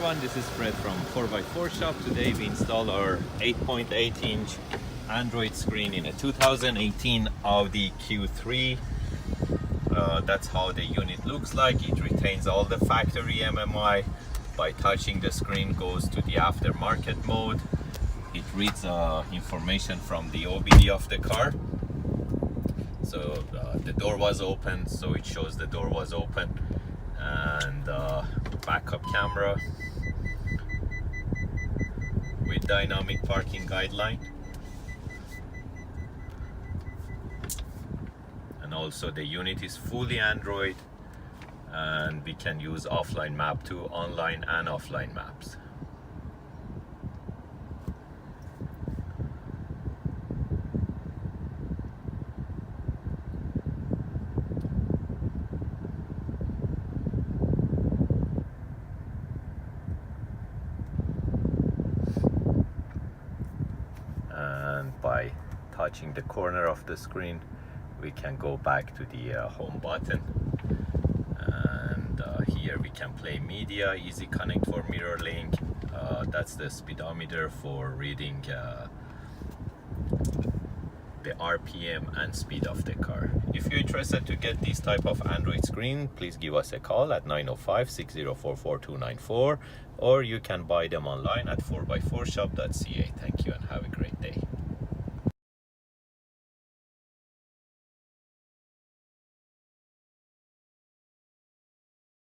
everyone, this is Fred from 4x4 Shop. Today we install our 8.8-inch Android screen in a 2018 Audi Q3. That's how the unit looks like. It retains all the factory MMI. By touching the screen, goes to the aftermarket mode. It reads information from the OBD of the car. So the door was open, so it shows the door was open. And backup camera with dynamic parking guideline, and also the unit is fully Android, and we can use offline map to online and offline maps. And by touching the corner of the screen, we can go back to the home button, and here we can play media, easy connect for mirror link. That's the speedometer for reading the RPM and speed of the car. If you're interested to get this type of Android screen, please give us a call at 905-604-4294, or you can buy them online at 4x4shop.ca. Thank you and have a great day.